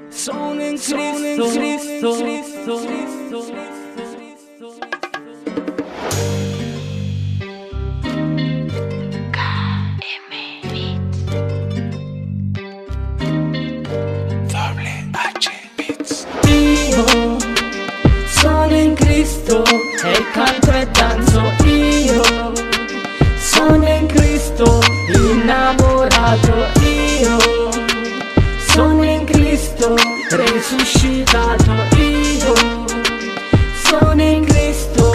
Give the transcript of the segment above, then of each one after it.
Sono in Cristo. Io sono in Cristo e canto e danzo. Io sono in Cristo, innamorato. Io sono in Cristo, resuscitato. Io sono in Cristo,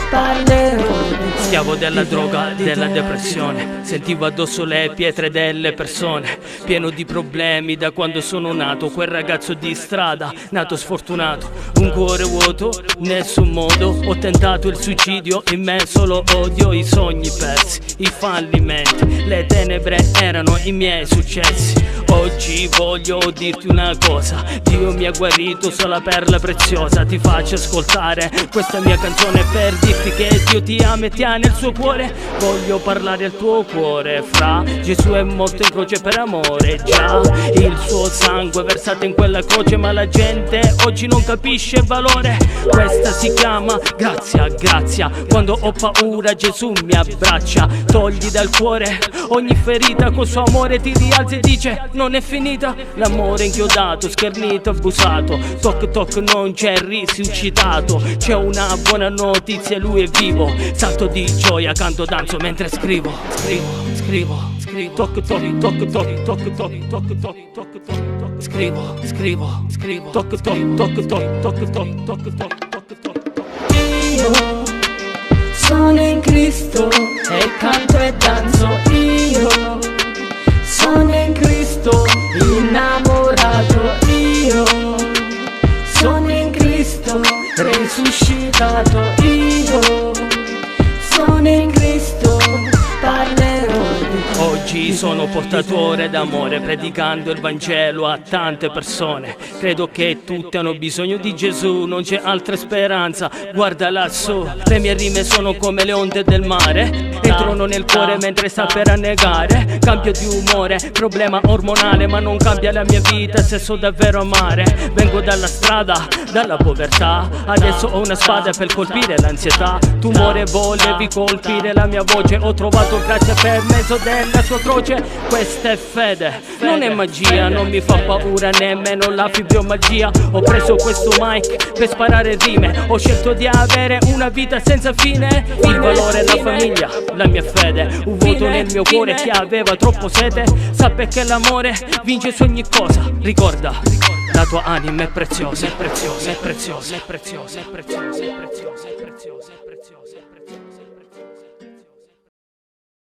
parlerò. Schiavo della droga, della depressione, sentivo addosso le pietre delle persone, pieno di problemi da quando sono nato, quel ragazzo di strada, nato sfortunato, un cuore vuoto, nessun modo, ho tentato il suicidio, in me solo odio, i sogni persi, i fallimenti, le tenebre erano i miei successi. Oggi voglio dirti una cosa, Dio mi ha guarito, sola perla preziosa, ti faccio ascoltare questa mia canzone per dirti che Dio ti ama e ti ha nel suo cuore. Voglio parlare al tuo cuore, fra Gesù è morto in croce per amore, già il suo sangue versato in quella croce, ma la gente oggi non capisce il valore. Questa si chiama grazia, quando ho paura Gesù mi abbraccia, togli dal cuore ogni ferita, col suo amore ti rialza e dice non è finita. L'amore inchiodato, schernito, abusato, toc non c'è risuscitato, c'è una buona notizia, lui è vivo, salto di gioia, canto, danzo mentre scrivo, toc scrivo, Io sono in Cristo e canto e danzo. Io sono in Cristo, innamorato. Io sono in Cristo, resuscitato. Io sono in Cristo, parlerò. Oggi sono portatore d'amore, predicando il Vangelo a tante persone. Credo che tutti hanno bisogno di Gesù, non c'è altra speranza, guarda lassù. Le mie rime sono come le onde del mare, entrano nel cuore mentre sta per annegare. Cambio di umore, problema ormonale, ma non cambia la mia vita se so davvero amare. Vengo dalla strada, dalla povertà, adesso ho una spada per colpire l'ansietà. Tumore volevi colpire la mia voce, ho trovato grazia per mezzo della sua croce. Questa è fede, non è magia, non mi fa paura nemmeno la fibromialgia. Ho preso questo mic per sparare rime, ho scelto di avere una vita senza fine. Il valore della famiglia, la mia fede, un vuoto nel mio cuore, chi aveva troppo sete sappia che l'amore vince su ogni cosa. Ricorda, la tua anima è preziosa, è preziosa, è preziosa, è preziosa, è preziosa, è preziosa.